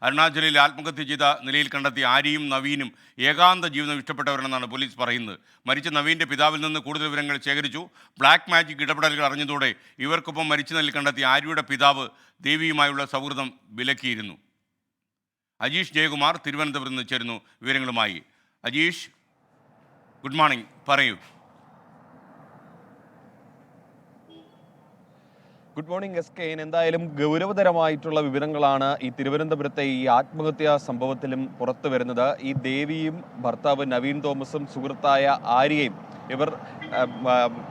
അരുണാചലിൽ ആത്മഹത്യ ചെയ്ത നിലയിൽ കണ്ടെത്തിയ ആര്യയും നവീനും ഏകാന്ത ജീവിതം ഇഷ്ടപ്പെട്ടവരെന്നാണ് പോലീസ് പറയുന്നത്. മരിച്ച നവീൻ്റെ പിതാവിൽ നിന്ന് കൂടുതൽ വിവരങ്ങൾ ശേഖരിച്ചു. ബ്ലാക്ക് മാജിക് ഇടപെടലുകൾ അറിഞ്ഞതോടെ ഇവർക്കൊപ്പം മരിച്ച നിലയിൽ കണ്ടെത്തിയ ആര്യയുടെ പിതാവ് ദേവിയുമായുള്ള സൗഹൃദം വിലക്കിയിരുന്നു. അജീഷ് ജയകുമാർ തിരുവനന്തപുരത്ത് നിന്ന് ചേരുന്നു വിവരങ്ങളുമായി. അജീഷ്, ഗുഡ് മോർണിംഗ്, പറയൂ. Good morning SK. എന്തായാലും ഗൗരവതരമായിട്ടുള്ള വിവരങ്ങളാണ് ഈ തിരുവനന്തപുരത്തെ ഈ ആത്മഹത്യാ സംഭവത്തിലും പുറത്തു വരുന്നത്. ഈ ദേവിയും ഭർത്താവ് നവീൻ തോമസും സുഹൃത്തായ ആര്യയും ഇവർ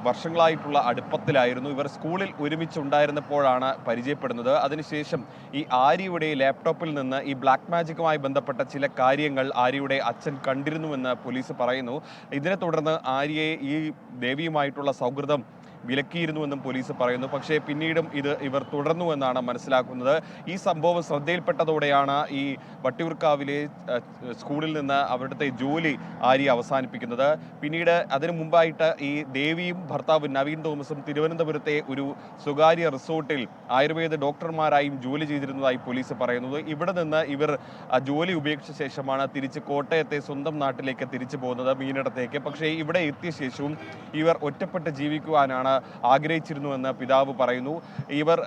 വർഷങ്ങളായിട്ടുള്ള അടുപ്പത്തിലായിരുന്നു. ഇവർ സ്കൂളിൽ ഒരുമിച്ചുണ്ടായിരുന്നപ്പോഴാണ് പരിചയപ്പെടുന്നത്. അതിനുശേഷം ഈ ആര്യയുടെ ലാപ്ടോപ്പിൽ നിന്ന് ഈ ബ്ലാക്ക് മാജിക്കുമായി ബന്ധപ്പെട്ട ചില കാര്യങ്ങൾ ആര്യയുടെ അച്ഛൻ കണ്ടിരുന്നുവെന്ന് പോലീസ് പറയുന്നു. ഇതിനെ തുടർന്ന് ആര്യയെ ഈ ദേവിയുമായിട്ടുള്ള സൗഹൃദം വിലക്കിയിരുന്നുവെന്നും പോലീസ് പറയുന്നു. പക്ഷേ പിന്നീടും ഇവർ തുടർന്നുവെന്നാണ് മനസ്സിലാക്കുന്നത്. ഈ സംഭവം ശ്രദ്ധയിൽപ്പെട്ടതോടെയാണ് ഈ വട്ടിയൂർക്കാവിലെ സ്കൂളിൽ നിന്ന് അവിടുത്തെ ജോലി ആര്യ അവസാനിപ്പിക്കുന്നത്. പിന്നീട് അതിനു മുമ്പായിട്ട് ഈ ദേവിയും ഭർത്താവ് നവീൻ തോമസും തിരുവനന്തപുരത്തെ ഒരു സ്വകാര്യ റിസോർട്ടിൽ ആയുർവേദ ഡോക്ടർമാരായും ജോലി ചെയ്തിരുന്നതായി പോലീസ് പറയുന്നത്. ഇവിടെ നിന്ന് ഇവർ ജോലി ഉപേക്ഷിച്ച ശേഷമാണ് തിരിച്ച് കോട്ടയത്തെ സ്വന്തം നാട്ടിലേക്ക് തിരിച്ചു പോകുന്നത്, മീനിടത്തേക്ക്. പക്ഷേ ഇവിടെ എത്തിയ ശേഷവും ഇവർ ഒറ്റപ്പെട്ട് ജീവിക്കുവാനാണ് ആഗ്രഹിച്ചിരുന്നുവെന്ന് പിതാവ് പറയുന്നു. ഇവർ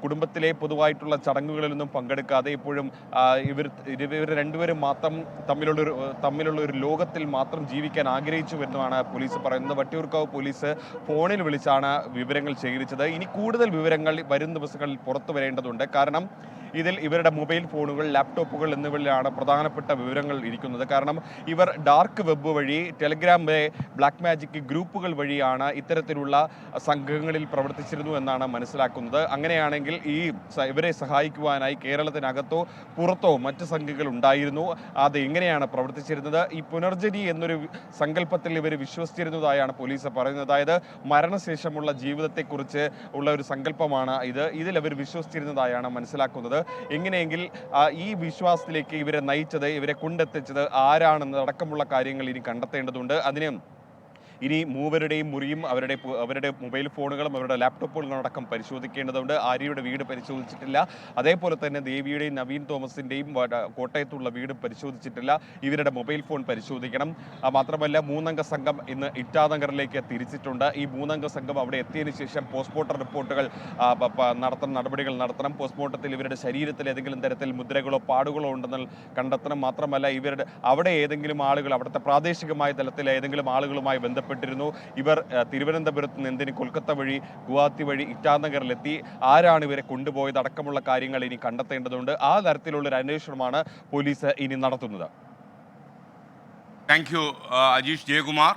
കുടുംബത്തിലെ പൊതുവായിട്ടുള്ള ചടങ്ങുകളിലൊന്നും പങ്കെടുക്കാതെ ഇപ്പോഴും ഇവർ രണ്ടുപേരും മാത്രം തമ്മിലുള്ള ഒരു ലോകത്തിൽ മാത്രം ജീവിക്കാൻ ആഗ്രഹിച്ചു വരുന്നതാണ് പോലീസ് പറയുന്നത്. വട്ടിയൂർക്കാവ് പോലീസ് ഫോണിൽ വിളിച്ചാണ് വിവരങ്ങൾ ശേഖരിച്ചത്. ഇനി കൂടുതൽ വിവരങ്ങൾ വരും ദിവസങ്ങളിൽ പുറത്തു വരേണ്ടതുണ്ട്. കാരണം ഇതിൽ ഇവരുടെ മൊബൈൽ ഫോണുകൾ, ലാപ്ടോപ്പുകൾ എന്നിവയിലാണ് പ്രധാനപ്പെട്ട വിവരങ്ങൾ ഇരിക്കുന്നത്. കാരണം ഇവർ ഡാർക്ക് വെബ് വഴി, ടെലിഗ്രാമിലെ ബ്ലാക്ക് മാജിക് ഗ്രൂപ്പുകൾ വഴിയാണ് ഇത്തരത്തിലുള്ള സംഘങ്ങളിൽ പ്രവർത്തിച്ചിരുന്നു എന്നാണ് മനസ്സിലാക്കുന്നത്. അങ്ങനെയാണെങ്കിൽ ഇവരെ സഹായിക്കുവാനായി കേരളത്തിനകത്തോ പുറത്തോ മറ്റ് സംഘങ്ങൾ ഉണ്ടായിരുന്നു. അത് എങ്ങനെയാണ് പ്രവർത്തിച്ചിരുന്നത്? ഈ പുനർജനി എന്നൊരു സങ്കല്പത്തിൽ ഇവർ വിശ്വസിച്ചിരുന്നതായാണ് പോലീസ് പറയുന്നത്. അതായത് മരണശേഷമുള്ള ജീവിതത്തെക്കുറിച്ച് ഉള്ള ഒരു സങ്കല്പമാണ് ഇതിൽ അവർ വിശ്വസിച്ചിരുന്നതായാണ് മനസ്സിലാക്കുന്നത്. എങ്ങനെയെങ്കിൽ ഈ വിശ്വാസത്തിലേക്ക് ഇവരെ നയിച്ചത്, ഇവരെ കൊണ്ടെത്തിച്ചത് ആരാണെന്ന് അടക്കമുള്ള കാര്യങ്ങൾ ഇനി കണ്ടെത്തേണ്ടതുണ്ട്. അതിന് ഇനി മൂവരുടെയും മുറിയും അവരുടെ മൊബൈൽ ഫോണുകളും അവരുടെ ലാപ്ടോപ്പുകളും അടക്കം പരിശോധിക്കേണ്ടതുണ്ട്. ആര്യയുടെ വീട് പരിശോധിച്ചിട്ടില്ല. അതേപോലെ തന്നെ ദേവിയുടെയും നവീൻ തോമസിൻ്റെയും കോട്ടയത്തുള്ള വീട് പരിശോധിച്ചിട്ടില്ല. ഇവരുടെ മൊബൈൽ ഫോൺ പരിശോധിക്കണം. മാത്രമല്ല, 3 അംഗ സംഘം ഇന്ന് ഇറ്റാനഗറിലേക്ക് തിരിച്ചിട്ടുണ്ട്. ഈ 3 അംഗ സംഘം അവിടെ എത്തിയതിനു ശേഷം പോസ്റ്റ്മോർട്ടം റിപ്പോർട്ടുകൾ നടപടികൾ നടത്തണം. പോസ്റ്റ്മോർട്ടത്തിൽ ഇവരുടെ ശരീരത്തിൽ ഏതെങ്കിലും തരത്തിൽ മുദ്രകളോ പാടുകളോ ഉണ്ടെന്ന് കണ്ടെത്തണം. മാത്രമല്ല, അവിടെ ഏതെങ്കിലും ആളുകൾ, അവിടുത്തെ പ്രാദേശികമായ തലത്തിൽ ഏതെങ്കിലും ആളുകളുമായി ബന്ധപ്പെട്ടിരുന്നു. ഇവർ തിരുവനന്തപുരത്ത് നിന്ന് എന്തിന് കൊൽക്കത്ത വഴി, ഗുവാഹത്തി വഴി ഇറ്റാനഗറിലെത്തി, ആരാണ് ഇവരെ കൊണ്ടുപോയത് അടക്കമുള്ള കാര്യങ്ങൾ ഇനി കണ്ടെത്തേണ്ടതുണ്ട്. ആ തരത്തിലുള്ള ഒരു അന്വേഷണമാണ് പോലീസ് ഇനി നടത്തുന്നത്. Thank you Ajeesh Jayakumar.